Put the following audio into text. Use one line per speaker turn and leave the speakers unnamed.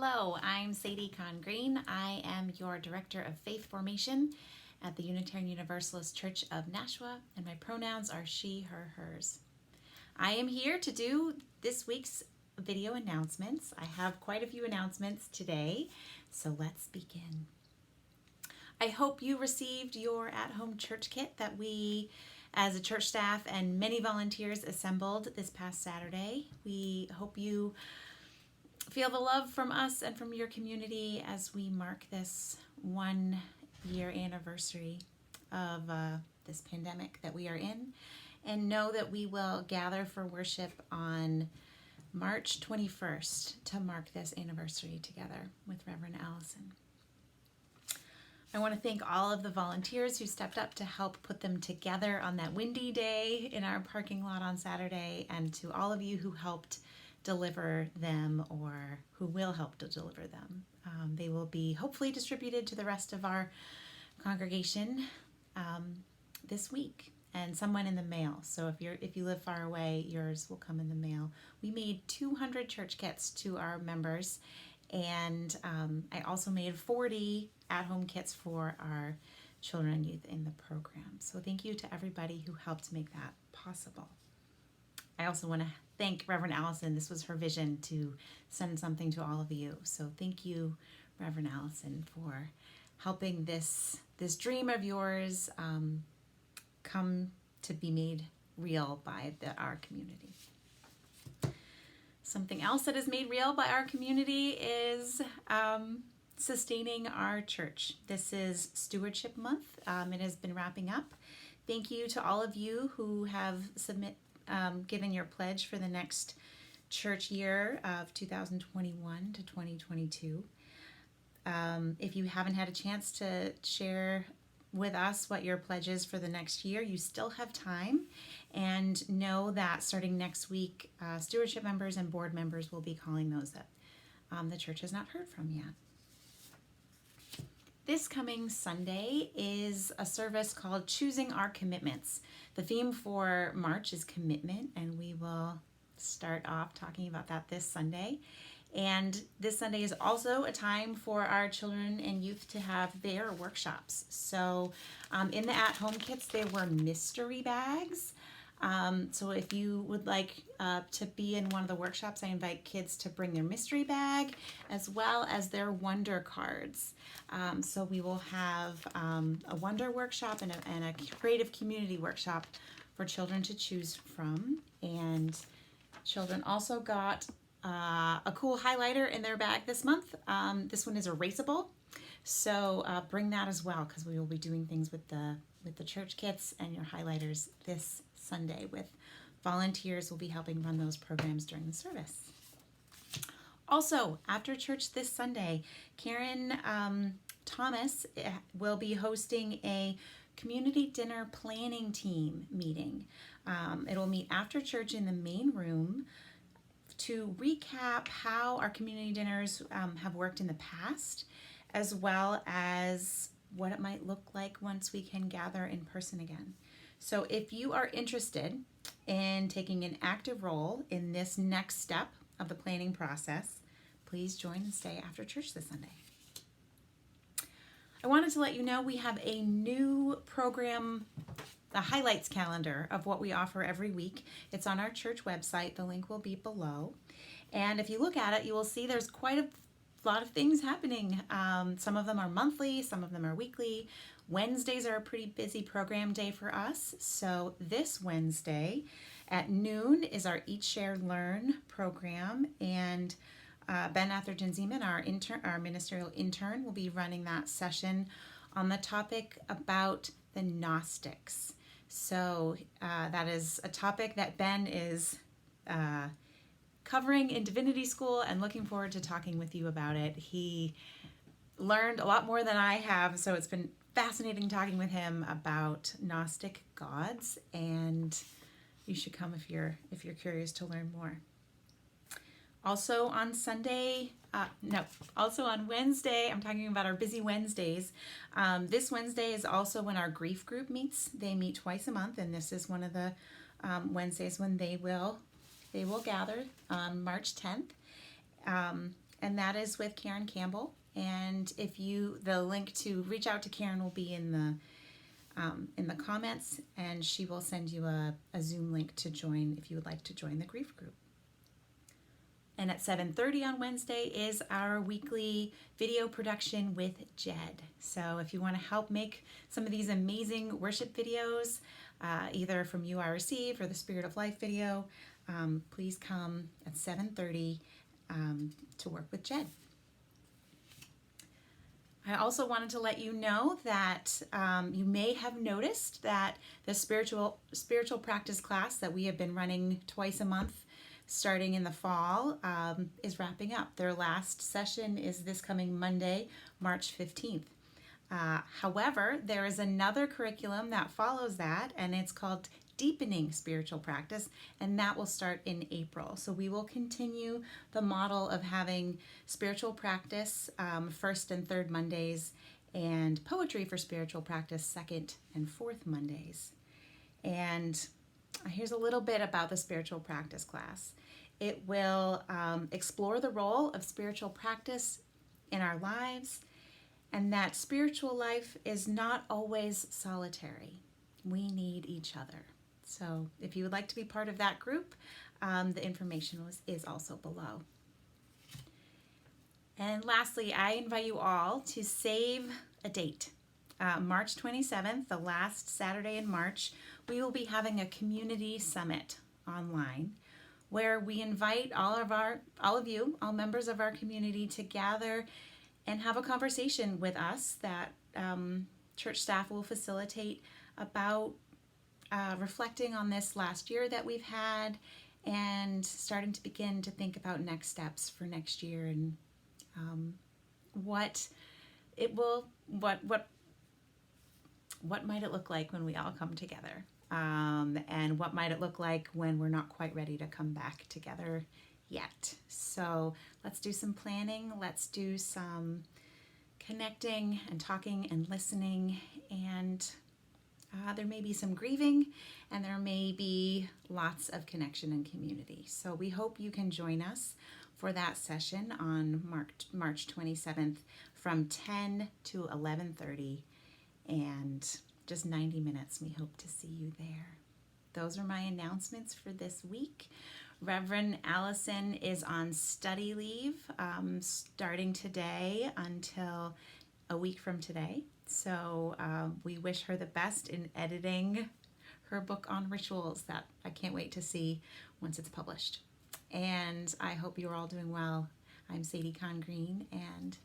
Hello, I'm Sadie Congreen. I am your Director of Faith Formation at the Unitarian Universalist Church of Nashua, and my pronouns are she, her, hers. I am here to do this week's video announcements. I have quite a few announcements today, so let's begin. I hope you received your at-home church kit that we, as a church staff and many volunteers, assembled this past Saturday. We hope you feel the love from us and from your community as we mark this 1 year anniversary of this pandemic that we are in, and know that we will gather for worship on March 21st to mark this anniversary together with Reverend Allison. I want to thank all of the volunteers who stepped up to help put them together on that windy day in our parking lot on Saturday, and to all of you who helped deliver them or who will help to deliver them. They will be hopefully distributed to the rest of our congregation this week, and some went in the mail. So if you live far away, yours will come in the mail. We made 200 church kits to our members, and I also made 40 at-home kits for our children and youth in the program. So thank you to everybody who helped make that possible. I also want to thank Reverend Allison. This was her vision to send something to all of you. So thank you, Reverend Allison, for helping this dream of yours come to be made real by our community. Something else that is made real by our community is sustaining our church. This is Stewardship Month. It has been wrapping up. Thank you to all of you who have given your pledge for the next church year of 2021 to 2022. If you haven't had a chance to share with us what your pledge is for the next year, you still have time, and know that starting next week, stewardship members and board members will be calling those that the church has not heard from yet. This coming Sunday is a service called Choosing Our Commitments. The theme for March is commitment, and we will start off talking about that this Sunday. And this Sunday is also a time for our children and youth to have their workshops. So in the at-home kits, there were mystery bags. So if you would like to be in one of the workshops, I invite kids to bring their mystery bag as well as their wonder cards. So we will have a wonder workshop and a creative community workshop for children to choose from. And children also got a cool highlighter in their bag this month. This one is erasable, so bring that as well, because we will be doing things with the church kits and your highlighters this Sunday. With volunteers will be helping run those programs during the service. Also, after church this Sunday, Karen Thomas will be hosting a community dinner planning team meeting. It'll meet after church in the main room to recap how our community dinners have worked in the past, as well as what it might look like once we can gather in person again. So if you are interested in taking an active role in this next step of the planning process, please join and stay after church this Sunday. I wanted to let you know we have a new program, the highlights calendar of what we offer every week. It's on our church website. The link will be below. And if you look at it, you will see there's quite a lot of things happening. Some of them are monthly, some of them are weekly. Wednesdays are a pretty busy program day for us. So this Wednesday at noon is our Eat, Share, Learn program. And Ben Atherton-Zeman, our ministerial intern, will be running that session on the topic about the Gnostics. So that is a topic that Ben is covering in Divinity School, and looking forward to talking with you about it. He learned a lot more than I have, so it's been fascinating talking with him about Gnostic gods, and you should come if you're curious to learn more. Also on Wednesday, I'm talking about our busy Wednesdays. This Wednesday is also when our grief group meets. They meet twice a month, and this is one of the Wednesdays when they will gather on March 10th. and that is with Karen Campbell. And the link to reach out to Karen will be in the comments, and she will send you a Zoom link to join if you would like to join the grief group. And at 7:30 on Wednesday is our weekly video production with Jed. So if you want to help make some of these amazing worship videos, either from You I Receive or the Spirit of Life video, please come at 7:30 to work with Jed. I also wanted to let you know that you may have noticed that the spiritual practice class that we have been running twice a month starting in the fall is wrapping up. Their last session is this coming Monday, March 15th. However, there is another curriculum that follows that, and it's called Deepening Spiritual Practice, and that will start in April. So we will continue the model of having spiritual practice first and third Mondays, and poetry for spiritual practice second and fourth Mondays. And here's a little bit about the spiritual practice class. It will explore the role of spiritual practice in our lives, and that spiritual life is not always solitary. We need each other. So if you would like to be part of that group, the information is also below. And lastly, I invite you all to save a date. March 27th, the last Saturday in March, we will be having a community summit online where we invite all members of our community to gather and have a conversation with us that church staff will facilitate about reflecting on this last year that we've had and starting to begin to think about next steps for next year and what might it look like when we all come together, and what might it look like when we're not quite ready to come back together yet. So let's do some planning, let's do some connecting and talking and listening, and there may be some grieving, and there may be lots of connection and community. So we hope you can join us for that session on March 27th from 10 to 11:30, and just 90 minutes. We hope to see you there. Those are my announcements for this week. Reverend Allison is on study leave starting today until a week from today. So we wish her the best in editing her book on rituals that I can't wait to see once it's published. And I hope you're all doing well. I'm Sadie Congreen, and